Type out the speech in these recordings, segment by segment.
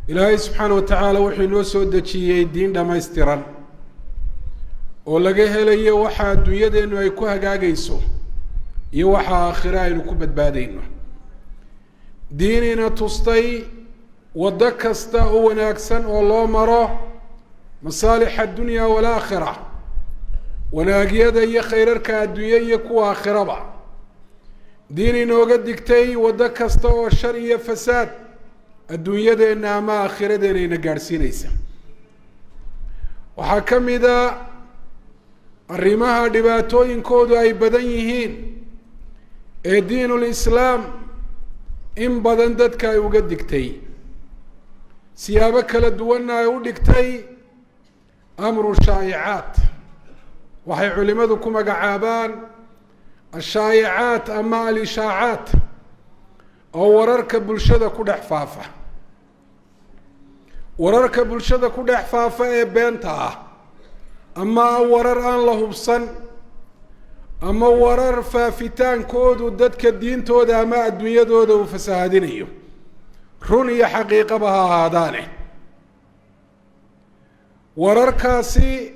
إلهي سبحانه وتعالى وحي نو سو دجiyay diin dhameystiran oo laga helayo waxa dunyadeenu ay ku hagaagayso iyo waxa aakhira aynu ku badbaadayno diinina tustay wada kasta oo wanaagsan oo loo maro masaalix ad-dunya wal aakhirah wanaagiyada iyo khayrarka adduunyo iyo kuwa aakhiraba diinina oga digtay wada kasta oo shar iyo fasaad adduunyadeena ama aakhiradeenna ina gaarsiinaysa waxaa ka mid ah arrimaha dhibaatooyinkoodu ay badan yihiin ee diinul islaam in badan dadka ay uga digtay siyaabo kala duwanna ay u dhigtay amru shaa'icaat waxay culimadu ku magacaabaan ashaa'icaat ama al-ishaacaat oo wararka bulshada ku dhex faafa wararka bulshada ku dhex faafa ee beenta ah ama warar aan la hubsan ama warar faafitaankoodu dadka diintooda ama adduunyadooda uu fasahaadinayo run iyo xaqiiqaba ha ahaadaane wararkaasi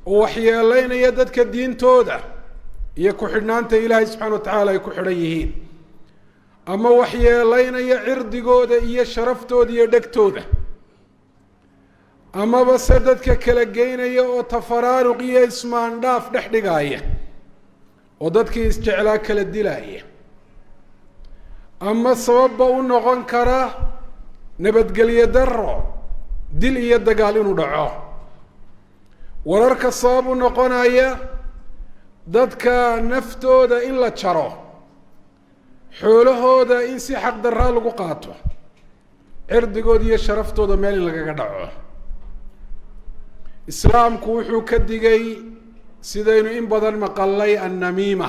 waxyeelaynaya dadka diintooda iyo ku xidhnaanta ilaahay subxaana wa tacaala ay ku xidhan yihiin ama waxyeelaynaya cirdigooda iyo sharaftooda iyo dhegtooda amaba se dadka kala geynaya oo tafaraaruq iyo ismaandhaaf dhex dhigaya oo dadkii isjeclaa kala dilaya ama sababba u noqon kara nabadgelyo darro dil iyo dagaal inuu dhaco wararka sabab u noqonaya dadka naftooda in la jaro xoolahooda in si xaq darraa lagu qaato cirdigooda iyo sharaftooda meel in lagaga dhaco islaamku wuxuu ka digay sidaynu in badan maqalay annamiima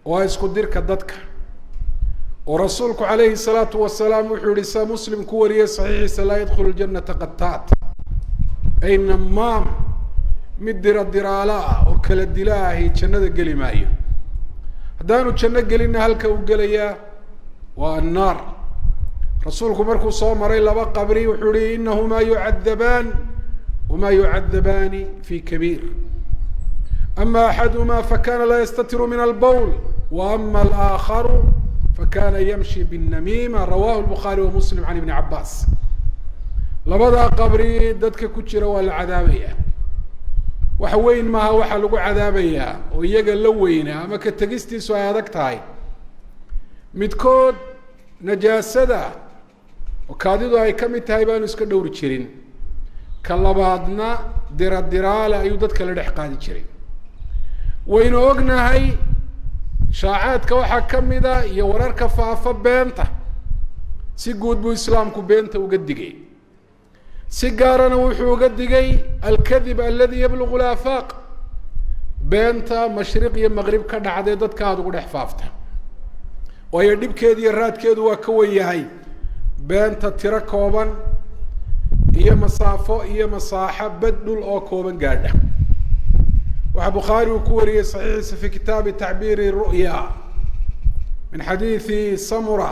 oo isku dirka dadka oo rasuulku calayhi salaatu wasalaam wuxuu yihi saa muslim ku wariyay saxiixiisa laa yadkhulu ljannata qataat ay namaam mid diraala ah oo kala dila ahi jannada geli maayo haddaanu janno gelinna halka uu gelayaa waa annaar rasuulku markuu soo maray laba qabri wuxuu yihi inahumaa yucadabaan وما يعذبان في كبير أما أحدهما فكان لا يستتر من البول وأما الآخر فكان يمشي بالنميمة رواه البخاري ومسلم عن ابن عباس لبدا قبري ددك كجرا ولا عذابية وحوين ما هو حلقو عذابية ويجا لوينا أما كتجستي سوادك تاي متكود نجاسة وكاديدو هاي كم تايبان اسك دور تشيرين كلابادنا ديرال أيو dadka la dhex qaadi jiray waynu ognahay shaacaadka waxa kamida iyo wararka faafa beenta si guud buu islaamku beenta uga digay si gaarana wuxuu uga digay al-kadhib alladhi yablughu al-afaq beenta mashriq iyo maghrib ka dhacday dadka aad ugu dhex faafta way dhibkeedu iyo raadkeedu waa ka wayahay beenta tira kooban iyo masaafo iyo masaaxa badul oo kooban gaadha waxa Bukhari uu ku wariyay saxiixiisa fi kitaab ta'bir ar-ru'ya min hadithi Samura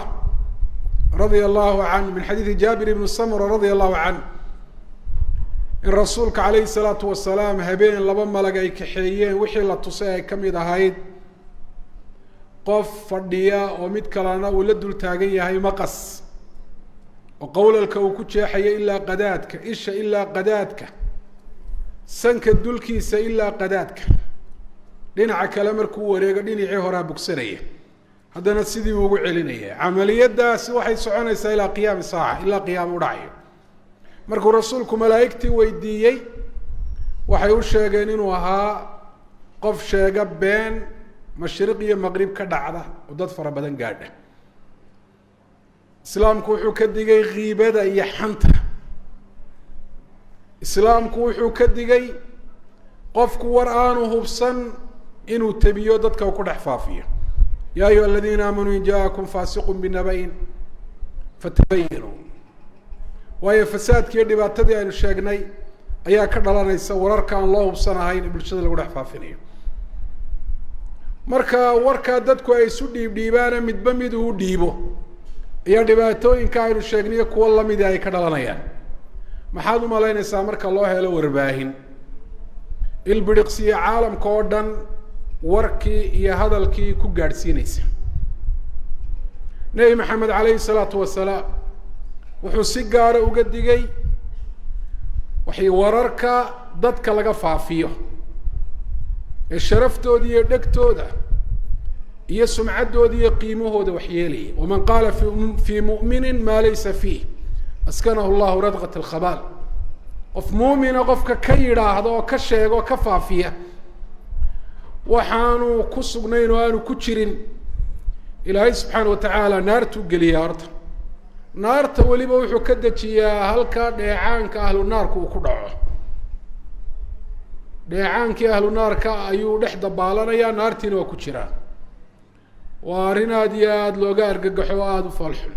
radiyallahu anhu min hadithi Jabir ibn Samura radiyallahu anhu in rasuulka alayhi salatu wasalaam habeen laba malag ay kaxeeyeen wixii la tusay ay kamid ahayd qof fadhiya oo mid kalena uu la dul taagan yahay maqas وقولك وكجاحي إلا قداتك إيش إلا قداتك سنك الدلكيس إلا قداتك دينع كلامك وريق ديني عهرا بكسرية هذا نسيدي وقع لنا عملية دا سواحي سعونا إلى قيام الساعة إلا قيام ورعي مركو رسولكم ملائكتي ويديي وحيوش شاقينين وها قف شاقب بين مشرقية مغرب كدعدة وداد فربدان قادة islaamku wuxuu ka digay qiibada iyo xanta islaamku wuxuu ka digay qofku war aanu hubsan inuu tabiyo dadka ku dhex faafiyo ya ayyuha alladhina amanu in ja'akum fasiqun binaba'in fatabayyanu waayo fasaadkii dhibaatadii aynu sheegnay ayaa ka dhalanaysa wararka aan loo hubsanahayn in bulshada lagu dhex faafinayo marka warka dadku ay isu dhiibdhiibaan midba mid uu dhiibo iyo dhibaatooyinka aynu sheegniyo kuwo lamida ay ka dhalanayaan. maxaad u malaynaysaa marka loo helo warbaahin ilbiriqsiyo caalamka oo dhan warkii iyo hadalkii ku gaadhsiinaysa? nebi maxamed calayhi salaatu wasalaam wuxuu si gaara uga digay waxay wararka dadka laga faafiyo ee sharaftooda iyo dhegtooda iyo sumcaddooda iyo qiimahooda waxyeelaya. waman qaala fii mu'minin maa laysa fiih askanahu llahu radqat alkhabaal. qof muumina qofka ka yidhaahdo oo ka sheego oo ka faafiya waxaanu ku sugnayn oo aanu ku jirin, ilaahay subxaana watacaala naartuu geliyaa. horta naarta weliba wuxuu ka dejiyaa halka dheecaanka ahlu naarka uu ku dhaco. dheecaankii ahlu naarka ayuu dhex dabaalanayaa, naartiina waa ku jiraa. waa arrin aada iyo aada looga argagaxo oo aada u falxun.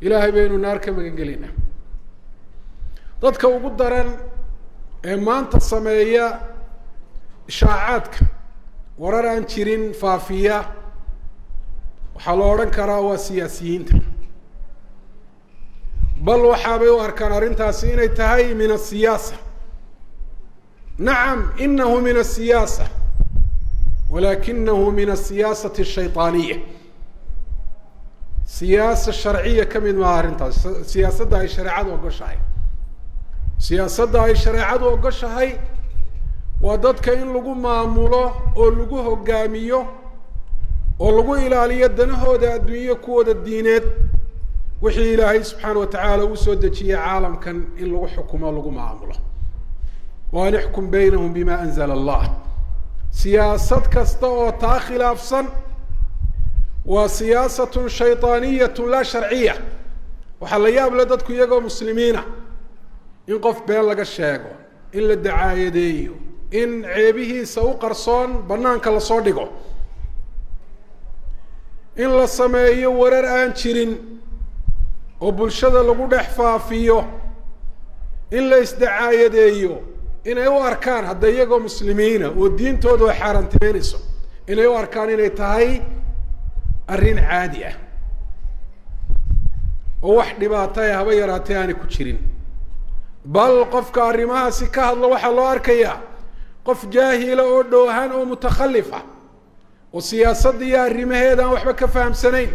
ilaahay baynu naar ka magan gelinaa. dadka ugu daran ee maanta sameeya ishaacaadka warar aan jirin faafiya waxaa la odhan karaa waa siyaasiyiinta. bal waxaabay u arkaan arrintaasi inay tahay min asiyaasa. nacam inahu min asiyaasa walakinahu min asiyaasati ashayطaaniya. siyaasa sharciya ka mid maaha arrintaas. siyaasadda ay shareecadu ogoshahay. siyaasadda ay shareecadu ogoshahay waa dadka in lagu maamulo oo lagu hogaamiyo oo lagu ilaaliyo danahooda adduunyo kuwooda diineed wixii ilaahay subxaana watacaala uu soo dejiyey caalamkan in lagu xukumo lagu maamulo. wa an ixkum baynahum bima anzala allah. siyaasad kasta oo taa khilaafsan waa siyaasatun shayطaaniyatun laa sharciya. waxaa la yaab le dadku iyagoo muslimiina in qof been laga sheego, in la dacaayadeeyo, in ceebihiisa u qarsoon banaanka lasoo dhigo, in la sameeyo warar aan jirin oo bulshada lagu dhex faafiyo, in la isdacaayadeeyo, inay u arkaan hadda iyagoo muslimiina oo diintooda ay xaaraantimeynayso inay u arkaan inay tahay arrin caadi ah oo wax dhibaatay haba yaraatay aanay ku jirin. bal qofka arrimahaasi ka hadlo waxaa loo arkayaa qof jaahila oo dhoohan oo mutakhallif ah oo siyaasadda iyo arrimaheeda aan waxba ka fahamsanayn.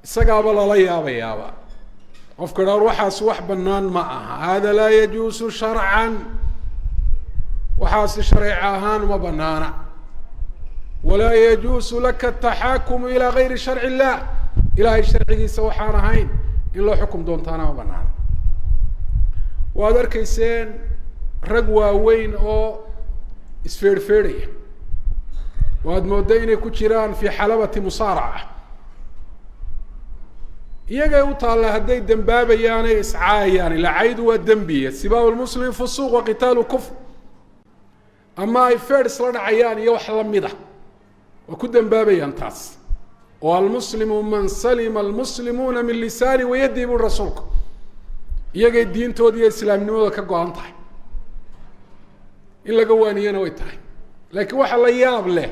isagaaba lala yaabayaaba. qofka dhawr waxaas wax bannaan ma aha. hada laa yajuusu sharcan. waxaasi sharci ahaan uma banaana. walaa yajuusu laka ataxaakumu ilaa gayri sharci illah. ilaahay sharcigiisa waxaan ahayn in loo xukum doontaana ma banaana. waad arkayseen rag waaweyn oo isfeedhfeedhaya waad moodda inay ku jiraan fii xalabati musaaraca. iyagay u taalla hadday dembaabayaanay iscaayayaan. ilacaydu waa dembiya. sibaabu lmuslim fusuuq wa qitaalu kufr. ama ay feedh isla dhacayaan iyo wax lamida waa ku dembaabayaan taas. oo almuslimu man salima almuslimuuna min lisaani wayadii bui rasuulku. iyagay diintooda iyo islaamnimadooda ka go-an tahay. in laga waaniyana way tahay. laakiin waxa la yaab leh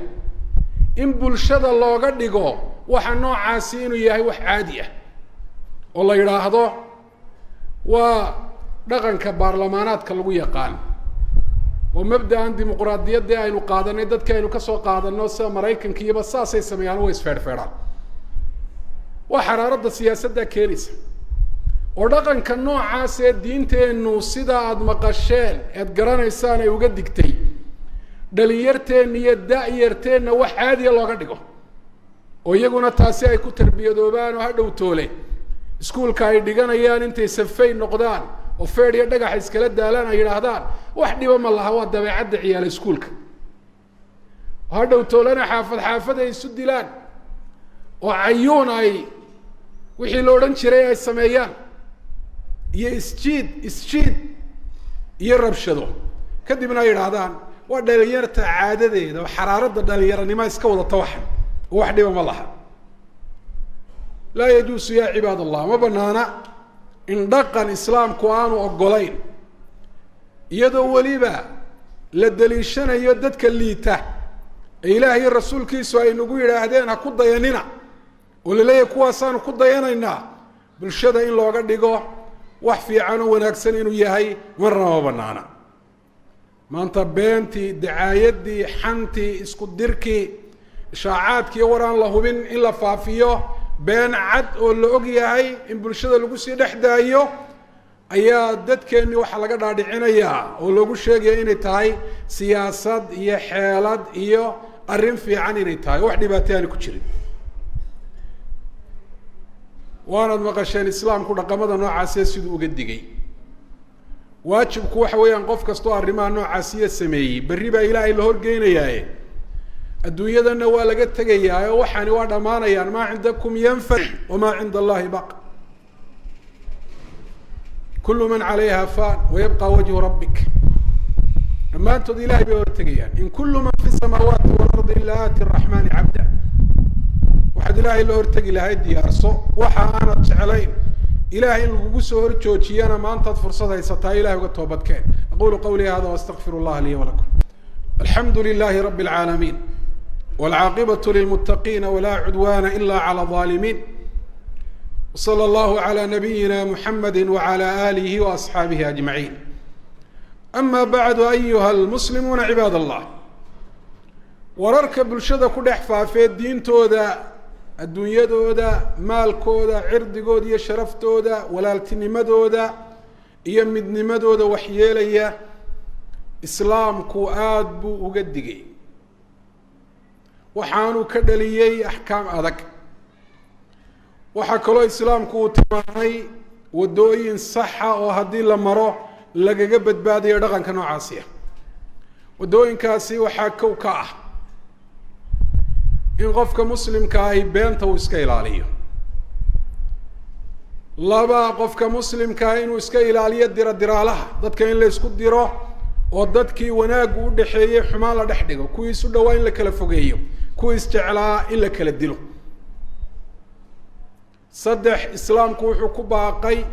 in bulshada looga dhigo waxa noocaasi inuu yahay wax caadi ah oo la yidhaahdo waa dhaqanka baarlamaanaadka lagu yaqaan oo mabda-an dimuquraadiyadii aynu qaadanay dadka aynu kasoo qaadano sida maraykanka iyoba saasay sameeyaan way isfeedhfeedhaan. waa xaraaradda siyaasadda keenaysa oo dhaqanka noocaas ee diinteennu sida aada maqasheen eed garanaysaan ay uga digtay dhalinyarteenna iyo da-yarteenna wax caadiya looga dhigo oo iyaguna taasi ay ku tarbiyadoobaan oo ha dhow toole iskuulka ay dhiganayaan intay safay noqdaan oo feedh iyo dhagaxa iskala daalaan ay yidhaahdaan wax dhiba ma laha waa dabeecadda ciyaala iskuulka. oo ha dhow toolena xaafad xaafad ay isu dilaan oo cayuun ay wixii la odhan jiray ay sameeyaan iyo isjiid iyo rabshado kadibna ay yidhaahdaan waa dhalinyarta caadadeeda oo xaraaradda dhalinyaranima iska wadata waxan oo wax dhiba ma laha. laa yajuusu ya cibaad allah. ma banaana in dhaqan islaamku aanu ogolayn iyadoo weliba la daliishanayo dadka liita ilaahay rasuulkiisu ay nagu yiraahdeen ha ku dayanina oo leeyahay kuwaasaan ku dayanaynaa bulshada in looga dhigo wax fiican oo wanaagsan inuu yahay marna ma banaana maanta beentii dacaayadii xantii isku dirkii ishaacaadkii waraan la hubin in la faafiyo been cad oo la og yahay in bulshada lagu sii dhexdaayo ayaa dadkeenni waxa laga dhaadhicinayaa oo lagu sheegaya inay tahay siyaasad iyo xeelad iyo arrin fiican inay tahay wax dhibaato aan ku jirin waanad maqasheen islaamku dhaqamada noocaas sidoo uga digay waajibku waxa weeyaan qof kasto arrimaha noocaas sameeyay bari baa ilaahay la horgeynayay adduunyadana waa laga tagayaa oo waxani waa dhamaanayaan ma cindakum yanfa wa ma cinda allahi baq kullu man alayha fan wa yabqa wajhu rabbik amma anta ilaahay baa hortagayaan in kullu man fi samawati wal ardi illa ati arrahman abda waxad ilaahay la hortagi lahay diyaarso waxa aanad jecelayn إلهي الجسور جوتشيانا ما أنت فرصة يستطيع إلهي وقتوبت كان أقول قولي هذا واستغفر الله لي ولكم الحمد لله رب العالمين والعاقبة للمتقين ولا عدوان إلا على الظالمين وصلى الله على نبينا محمد وعلى آله وأصحابه أجمعين أما بعد أيها المسلمون عباد الله ورركب الشدة كل إحفافي الدين تودا الدنيا دودا مال كودا عرض كودا شرف تودا ولالتني مدودا يمدني مدودا وحياليا إسلام كواد بو وقدقي وحانو كدليي أحكام أذك وحكولو إسلام كو تماهي ودوين صحة وهدي لمرو لقى قبت بادي يدغن كانوا عاصية ودوين كاسي وحاكو كاه إن قفك مسلم كاهي بين توسكيل عليه لابا قفك مسلم كاهي وسكيل عليه دير لها ضدك إن ليسكت ديره وضدك وناق ودحيه حمالة دحدقه كويس ودوين لك لفوقيه كويس جعلها إلا كالدلو صدح إسلام كوحو كباقي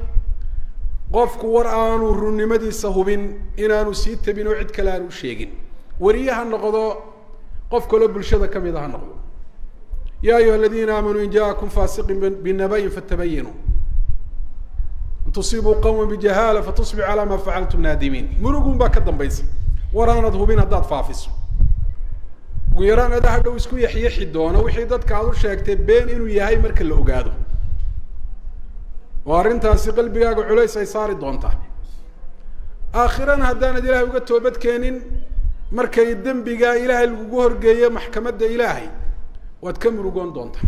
قفك ورآن ورنمدي سهوبين إنانو سيت بنو عد كلانو شيقين وريها النقضاء قفك لب الشدة كم يدها النقضاء يا أيها الذين آمنوا إن جاءكم فاسق بالنبي فتبينوا أن تصيبوا قوما بجهالة فتصبحوا على ما فعلتم نادمين منوقون باك الضنبيس ورانا ذهبين هداد فافس ويرانا ده هدو اسكو يحيي الدونة وحيدات كادو شاكتب بين إنو يهي مركا اللي أقادو وارنتها سيقل بيقاقو علي سيصاري دونتا آخرا هدانا دي لهي وقت توبت كانين مركا يدن بيقا إلهي القوهر قاية محكمة دا إلهي واتكملوا قون دونتا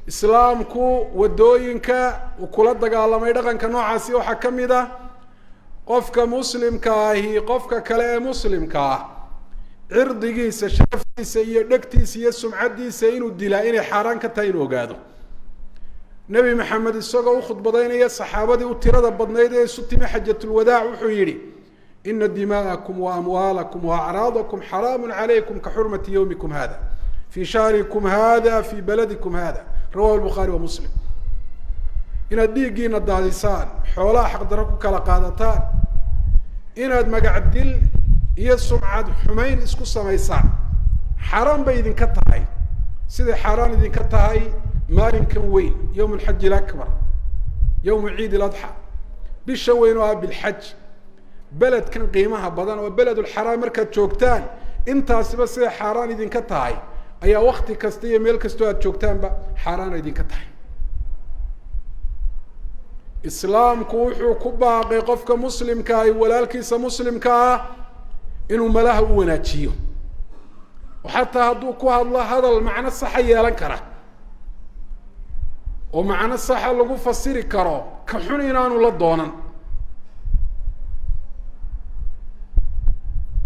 إسلامكو ودوينكا وكل دقالما يدغنكا نوعاسي وحكمي دا قفك مسلم كاهي قفك كلا مسلم كاه عرضيسا شرفتيسا يدكتيسا سمعديسا إنو الدلائين حاران كتاين وقادو نبي محمد السوغا وخطبضين يا الصحابة وترد بدنيدي ستمي حجة الوداع وحيري إن دماءكم وأموالكم وأعراضكم حرام عليكم كحرمة يومكم هذا في شهركم هذا في بلدكم هذا رواه البخاري ومسلم إن الديقين الدادسان حولا حق دركم كالقادتان إن المقعد دل يسمعد حمين اسكو سميسان حرام بيدين كتاهي سيدي حرام إذن كتاهي مال كان وين يوم الحج الأكبر يوم عيد الأضحى بالشوين بالحج بلد كان قيمها بدن وبلد الحرام مركز جوكتان انت بس حرام إذن كتاهي أي وقت كستية ميل كستوات جوكتان با حرام إذن كتاهي إسلام كوحو كباقي قفك مسلم كاي ولالكيس مسلم كا إنه ملاه وناتشيو وحتى هدوكوها الله هذا المعنى الصحي لنكره ومعنى الصحة لغو فسيري كرو كحنينانو لدونا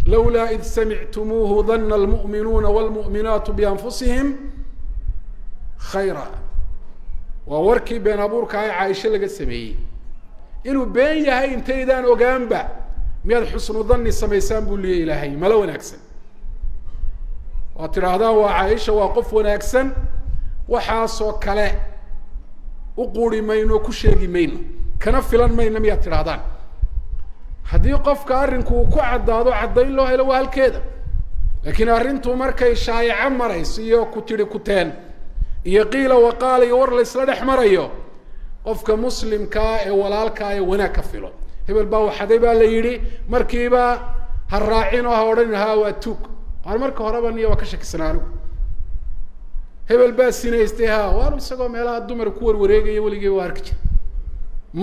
لولا إذ سمعتموه ظن المؤمنون والمؤمنات بأنفسهم خيرا ووركي بين أبورك هاي عايشة لغا السمية إنو بين يهي انتيدان وقامبا مياد حسن ظني السميسان بولي إلهي ملو ناكسن واتر هذا وعايشة وقف وناكسن وحاسو كلا وقولي مينو كشيغي مينو كنفلان مينو مياد ترادان هدي قف كارنكو كو عدادو عدين له إلا وهالكيدا laakiin arrintu markay shaayaco marayso iyo ku tidhi kuteen iyo qiila waqaala iyo war la isla dhex marayo qofka muslimkaa ee walaalkaa ee wanaag ka filo hebel baa waxaday baa la yidhi markiiba ha raacin oo ha odhan haa waa tuug waan marka horeba niyo waa ka shakisanaa anigu hebel baa sinaystay haa waanu isagoo meelaha dumar ku warwareegaya weligii waa arki jira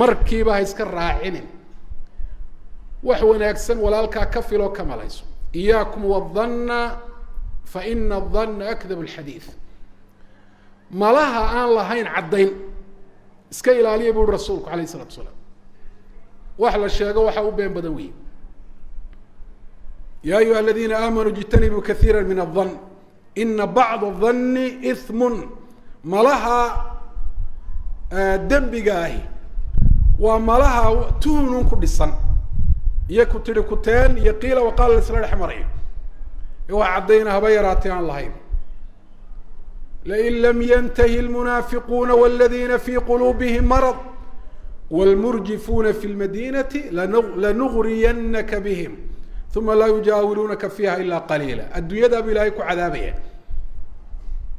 markiiba ha iska raacinin wax wanaagsan walaalkaa ka filo ka malayso iyaakum wadhanna fa ina adhanna akdab alxadiid malaha aan lahayn caddayn iska ilaaliya bu uri rasuulku alayh isalatu wasalaam wax la sheego waxaa u been badan weyi ya ayuha aladiina aamanuu ijtanibuu kaiira min adhan ina bacda adhanni ismun malaha dembiga ahi waa malaha tuhunun ku dhisan iyo ku tidhi kuteen iyo qiila waqaala la isla dhex marayo waa caddayna haba yaraatee aan lahayn lain lam yantahi lmunaafiquuna wاladina fi quluubihim marad wاlmurjifuuna fi lmadinati lanugriyanaka bihim uma laa yujaawiruunaka fiiha ila qaliila adduunyada bu ilaahay ku cadaabaya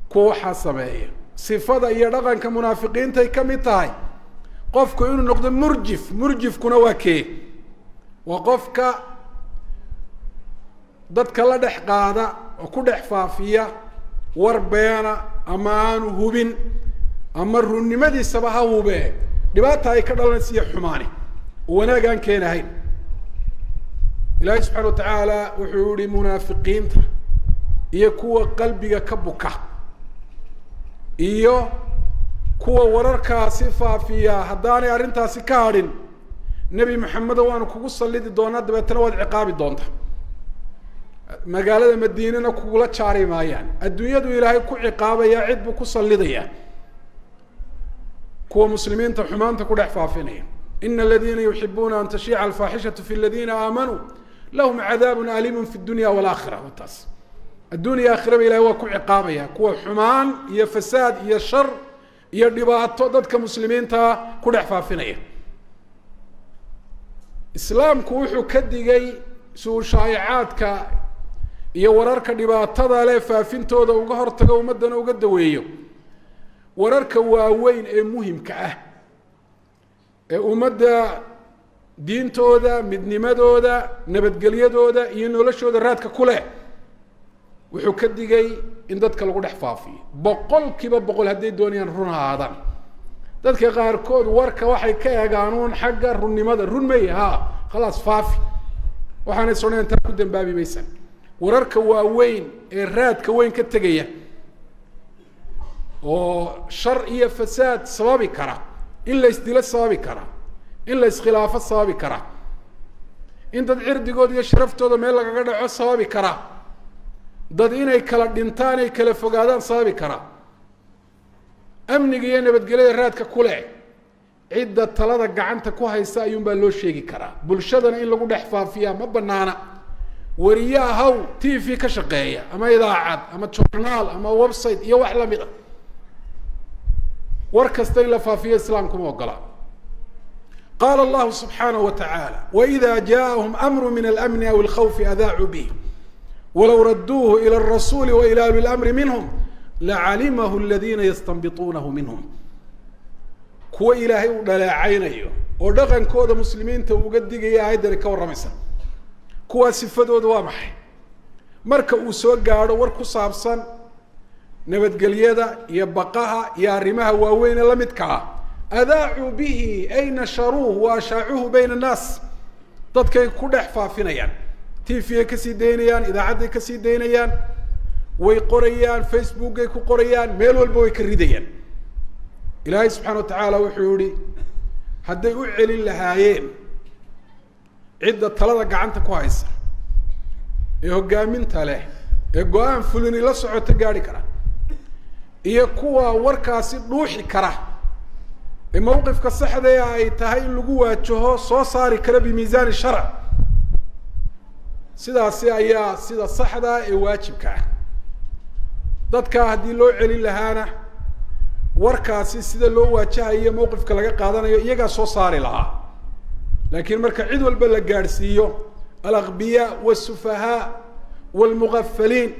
kuwa waxaa sameeya sifada iyo dhaqanka munaafiqiintay ka mid tahay qofku inuu noqdo murjif murjifkuna waa kee waa qofka dadka la dhex qaada oo ku dhex faafiya war beena ama aanu hubin ama runnimadiisaba ha hubee dhibaata ay ka dhalanaysa iyo xumaani oo wanaag aan keenahayn ilaahay subxana watacaala wuxuu yihi munaafiqiinta iyo kuwa qalbiga ka buka iyo kuwa wararkaasi faafiya haddaanay arrintaasi ka hadhin nebi maxamedo waanu kugu sallidi doonaa dabeetana waad ciqaabi doonta magaalada madiinana kugula jaari maayaan adduunyadu ilaahay ku ciqaabaya cid buu ku sallidaya kuwa muslimiinta xumaanta ku dhex faafinaya ina aladiina yuxibuuna an tashiica alfaaxishatu fi aladiina aamanuu lahum cadaabun aliimun fi dunya walakhira wataas adduuniya aakhiraba ilahay waa ku ciqaabaya kuwa xumaan iyo fasaad iyo shar iyo dhibaato dadka muslimiinta ku dhex faafinaya islaamku wuxuu ka digay si uu shaayacaadka iyo wararka dhibaatada leh faafintooda uga hortago ummaddana uga daweeyo wararka waaweyn ee muhimka ah ee ummadda diintooda midnimadooda nabadgelyadooda iyo noloshooda raadka ku leh wuxuu ka digay in dadka lagu dhex faafiyo 100% hadday doonayaan run ahaadaan dadka qaarkood warka waxay ka eegaanuun xagga runnimada run may ha khalaas faafi waxaanay soneen taa ku dambaabi maysa wararka waaweyn ee raadka weyn ka tegaya oo shar iyo fasaad sababi kara in la isdilo sababi kara in la iskhilaafo sababi kara in dad cirdigooda iyo sharaftooda meel lagaga dhaco sababi kara dad inay kala dhintaan ay kala fogaadaan sababi kara amniga iyo nabadgelyada raadka ku leh cidda talada gacanta ku haysa ayuunbaa loo sheegi karaa bulshadana in lagu dhex faafiyaa ma banaana wariyaha haw t v ka shaqeeya ama idaacad ama journaal ama website iyo wax lamid a war kasta in la faafiyo islaamku ma ogola qaala allahu subxaanahu wa tacaala waida jaaahum amru min alamni aw alkhawfi adaacuu bih walow raduuhu ila alrasuuli wa ila uli lamri minhum lacalimahu aladiina yastanbituunahu minhum kuwa ilaahay uu dhaleecaynayo oo dhaqankooda muslimiinta uga digaya aayadani ka warramaysa kuwaa sifadooda waa maxay marka uu soo gaadho war ku saabsan nabadgelyada iyo baqaha iyo arrimaha waaweyn ee la midka ah adaacuu bihi ay nasharuuhu wa ashaacuhu bayna annaas dadkay ku dhex faafinayaan t v ay kasii daynayaan idaacadday kasii daynayaan way qorayaan facebookay ku qorayaan meel walba way ka ridayaan ilaahay subxana watacaala wuxuu yihi hadday u celin lahaayeen cidda talada gacanta ku haysa ee hoggaaminta leh ee go-aan fulini la socoto gaari kara iyo kuwa warkaasi dhuuxi kara ee mawqifka saxdee ay tahay in lagu waajaho soo saari kara bimiisaani sharc sidaasi ayaa sida saxda ee waajibka ah dadkaa haddii loo celin lahaana warkaasi sida loo waajahayo mawqifka laga qaadanayo iyagaa soo saari lahaa laakiin marka cid walba la gaadhsiiyo alaqbiyaa wasufahaa والمغفلين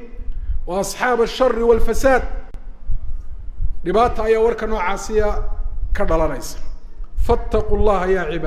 وأصحاب الشر والفساد لباتا يا وركا نوعاسية كدلانيس فاتقوا الله يا عباد